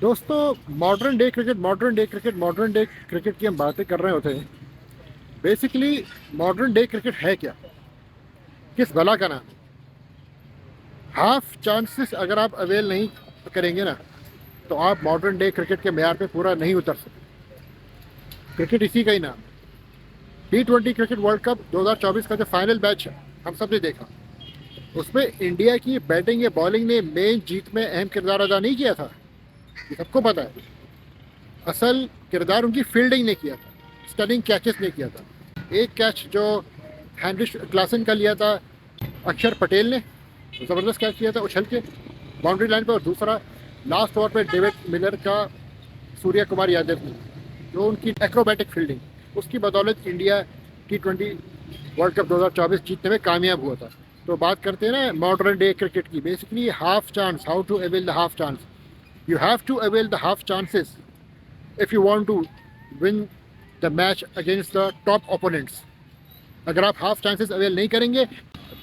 दोस्तों, modern day cricket की हम बातें कर रहे होते हैं। बेसिकली मॉडर्न डे क्रिकेट है क्या, किस भला का नाम है? हाफ चांसेस अगर आप अवेल नहीं करेंगे ना, तो आप मॉडर्न डे क्रिकेट के मैार पे पूरा नहीं उतर सकते। क्रिकेट इसी का ही नाम है। T20 क्रिकेट वर्ल्ड कप 2024 का जो फाइनल मैच है, हम सब ने देखा। उसमें इंडिया की बैटिंग या बॉलिंग ने मेन जीत में अहम किरदार अदा नहीं किया था, ये सबको पता है। असल किरदार उनकी फील्डिंग ने किया था, स्टनिंग कैचेस ने किया था। एक कैच जो हैंड्रिश क्लासन का लिया था अक्षर पटेल ने, ज़बरदस्त कैच किया था उछल के बाउंड्री लाइन पर। और दूसरा लास्ट ओवर पे डेविड मिलर का सूर्य कुमार यादव ने, जो उनकी एक्रोबैटिक फील्डिंग, उसकी बदौलत इंडिया T20 वर्ल्ड कप 2024 जीतने में कामयाब हुआ था। तो बात करते हैं ना मॉडर्न डे क्रिकेट की। Basically half chance, how to avail the half chance. You have to avail the half chances if you want to win the match against the top opponents। अगर आप हाफ चांसेस अवेल नहीं करेंगे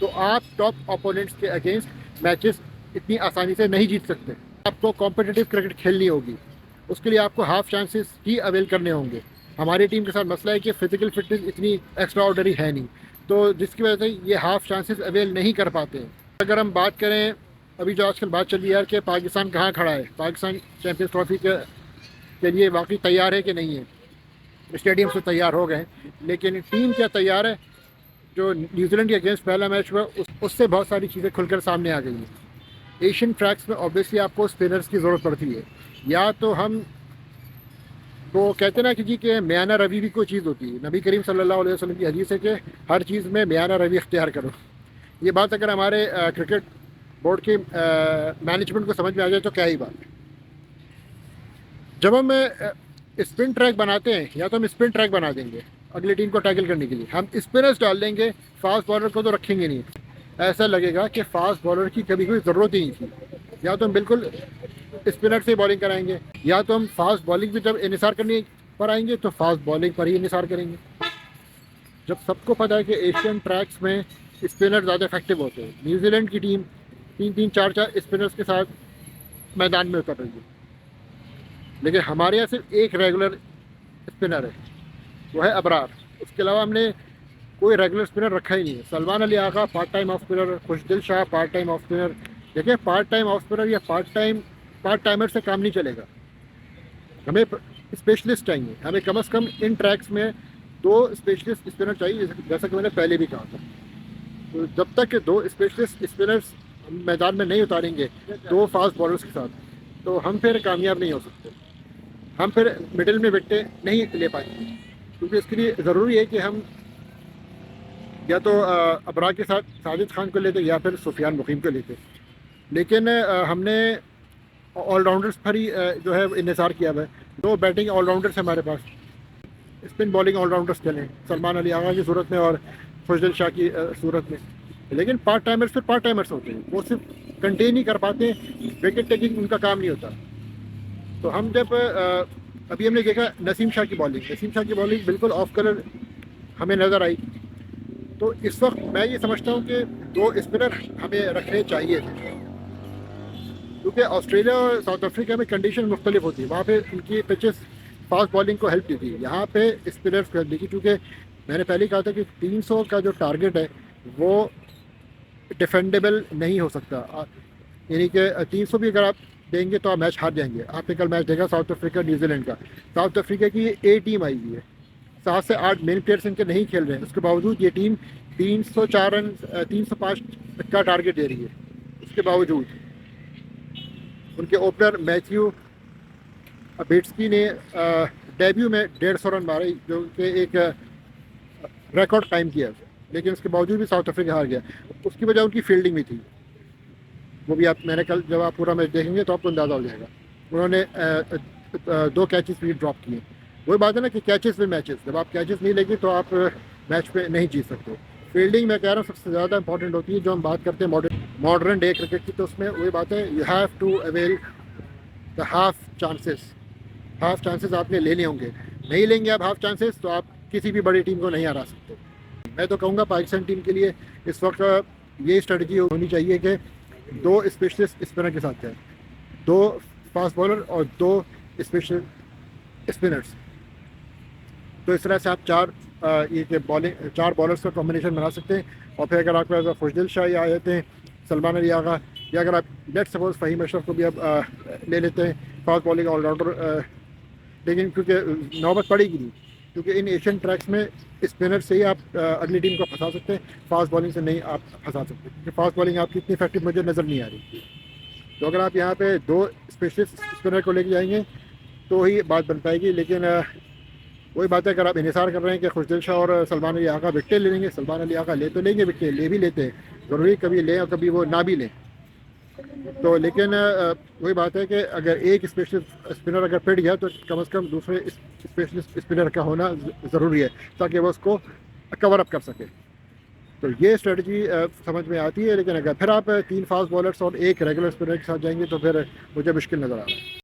तो आप top opponents के against matches इतनी आसानी से नहीं जीत सकते। आपको कॉम्पिटिटिव क्रिकेट खेलनी होगी, उसके लिए आपको हाफ चांसेस ही अवेल करने होंगे। हमारी टीम के साथ मसला है कि फिजिकल फिटनेस इतनी एक्स्ट्रा ऑर्डनरी है नहीं, तो जिसकी वजह से ये हाफ चांसेस अवेल नहीं कर पाते हैं। अगर हम बात करें, अभी जो आजकल बात चल रही है यार कि पाकिस्तान कहाँ खड़ा है, पाकिस्तान चैम्पियंस ट्रॉफी के लिए वाकई तैयार है कि नहीं है। स्टेडियम से तैयार हो गए, लेकिन टीम क्या तैयार है? जो न्यूजीलैंड के अगेंस्ट पहला मैच हुआ, उससे बहुत सारी चीज़ें खुलकर सामने आ गई हैं। एशियन ट्रैक्स में ऑब्वियसली आपको स्पिनर्स की ज़रूरत पड़ती है। या तो हम तो कहते ना कि जी के म्याना रवि भी कोई चीज़ होती है। नबी करीम सल्लल्लाहु अलैहि वसल्लम की हदीस है कि हर चीज़ में म्याना रवि इख्तियार करो। ये बात अगर हमारे क्रिकेट बोर्ड के मैनेजमेंट को समझ में आ जाए तो क्या ही बात है। जब हम स्पिन ट्रैक बनाते हैं, या तो हम स्पिन ट्रैक बना देंगे अगली टीम को टैकल करने के लिए, हम स्पिनर्स डाल देंगे, फास्ट बॉलर को तो रखेंगे नहीं। ऐसा लगेगा कि फास्ट बॉलर की कभी कोई ज़रूरत ही नहीं थी। या तो हम बिल्कुल स्पिनर से बॉलिंग कराएंगे, या तो हम फास्ट बॉलिंग भी जब इनिसार करने पर आएंगे तो फास्ट बॉलिंग पर ही इनिसार करेंगे। जब सबको पता है कि एशियन ट्रैक्स में स्पिनर ज़्यादा इफेक्टिव होते हैं। न्यूजीलैंड की टीम 3-3 4-4 स्पिनर्स के साथ मैदान में उतर रही है, लेकिन हमारे यहाँ सिर्फ एक रेगुलर स्पिनर है, वो है अबरार। उसके अलावा हमने कोई रेगुलर स्पिनर रखा ही नहीं है। Salman Ali Agha part time off spinner, Khushdil Shah part time off spinner. देखिए, पार्ट टाइम ऑफ स्पिनर या पार्ट टाइमर से काम नहीं चलेगा। हमें स्पेशलिस्ट चाहिए। हमें कम से कम इन ट्रैक्स में 2 स्पेशलिस्ट स्पिनर चाहिए, जैसा कि मैंने पहले भी कहा था। तो जब तक 2 स्पेशलिस्ट स्पिनर्स मैदान में नहीं उतारेंगे 2 फास्ट बॉलर्स के साथ, तो हम फिर कामयाब नहीं हो सकते। हम फिर मिडिल में विकेटें नहीं ले पाएंगे, क्योंकि इसके लिए ज़रूरी है कि हम या तो अबरार के साथ साजिद खान को लेते या फिर सुफियान मुकीम को लेते। लेकिन हमने ऑलराउंडर्स पर ही जो है इन्हिसार किया हुआ है। 2 बैटिंग ऑलराउंडर्स हमारे पास, स्पिन बॉलिंग ऑलराउंडर्स चलें सलमान अली आगा की सूरत में और खुशदिल शाह की सूरत में। लेकिन पार्ट टाइमर्स फिर पार्ट टाइमर्स होते हैं, वो सिर्फ कंटेन नहीं कर पाते, विकेट टेकिंग उनका काम नहीं होता। तो हम जब अभी हमने देखा नसीम शाह की बॉलिंग बिल्कुल ऑफ कलर हमें नज़र आई। तो इस वक्त मैं ये समझता हूँ कि 2 स्पिनर हमें रखने चाहिए थे, क्योंकि ऑस्ट्रेलिया और साउथ अफ्रीका में कंडीशन मुख्तलिफ होती है। वहाँ पे उनकी पिचेस फास्ट बॉलिंग को हेल्प देती है, यहाँ पे स्पिनर्स को हेल्प देगी। क्योंकि मैंने पहले ही कहा था कि 300 का जो टारगेट है वो डिफेंडेबल नहीं हो सकता। यानी कि 300 भी अगर आप देंगे तो आप मैच हार जाएंगे। आपने कल मैच देखा साउथ अफ्रीका न्यूजीलैंड का। साउथ अफ्रीका की ए टीम आई हुई है, 7 से 8 मेन प्लेयर्स इनके नहीं खेल रहे हैं, उसके बावजूद ये टीम 304 रन 305 का टारगेट दे रही है। उसके बावजूद उनके ओपनर मैथ्यू बेट्सकी ने डेब्यू में 150 रन मारे, जो कि एक रिकॉर्ड टाइम किया। लेकिन उसके बावजूद भी साउथ अफ्रीका हार गया। उसकी वजह उनकी फील्डिंग भी थी। वो भी मैंने कल जब आप पूरा मैच देखेंगे तो आपको अंदाज़ा हो जाएगा। उन्होंने 2 कैचेस भी ड्रॉप किए। वही बात है ना कि कैचेस विन मैचेस। जब आप कैचेस नहीं लेंगे तो आप मैच पे नहीं जीत सकते। फील्डिंग मैं कह रहा हूँ सबसे ज़्यादा इंपॉर्टेंट होती है। जो हम बात करते हैं मॉडर्न डे क्रिकेट की, तो उसमें वही बात है, you have to avail the half chances. Half chances आपने लेने होंगे। नहीं लेंगे आप हाफ चांसेस तो आप किसी भी बड़ी टीम को नहीं हरा सकते। मैं तो कहूँगा पाकिस्तान टीम के लिए इस वक्त ये स्ट्रेटजी होनी चाहिए कि 2 स्पेशलिस्ट स्पिनर के साथ जाए, 2 फास्ट बॉलर और 2 स्पेशल स्पिनर्स। तो इस तरह से आप ये बॉलिंग 4 बॉलर्स का कॉम्बिनेशन बना सकते हैं। और फिर अगर आपके पास खुशदिल शाह आ जाते हैं, सलमान अली आगा, या अगर आप लेट सपोज फ़हीम अशरफ को भी आप ले लेते हैं फास्ट बॉलिंग ऑलराउंडर, लेकिन क्योंकि नौबत पड़ेगी नहीं, क्योंकि इन एशियन ट्रैक्स में स्पिनर से ही आप अगली टीम को फंसा सकते हैं, फास्ट बॉलिंग से नहीं आप फंसा सकते, क्योंकि फास्ट बॉलिंग आपकी इतनी इफेक्टिव मुझे नज़र नहीं आ रही। तो अगर आप यहाँ पे 2 स्पेशलिस्ट स्पिनर को लेके जाएंगे तो ही बात बन पाएगी। लेकिन वही बात है, अगर आप इंतजार कर रहे हैं कि खुशदिल शाह और सलमान अली आगा विकेट ले लेंगे, सलमान अली आगा ले तो लेंगे, विकेट ले भी लेते हैं, ज़रूरी कभी लें और कभी वो ना भी लें। तो लेकिन वही बात है कि अगर एक स्पेशल स्पिनर अगर पिट गया तो कम से कम दूसरे स्पेशलिस्ट स्पिनर का होना ज़रूरी है, ताकि वो उसको कवर अप कर सके। तो ये स्ट्रेटजी समझ में आती है। लेकिन अगर फिर आप 3 फास्ट बॉलर्स और 1 रेगुलर स्पिनर के साथ जाएंगे तो फिर मुझे मुश्किल नज़र आ रहा है।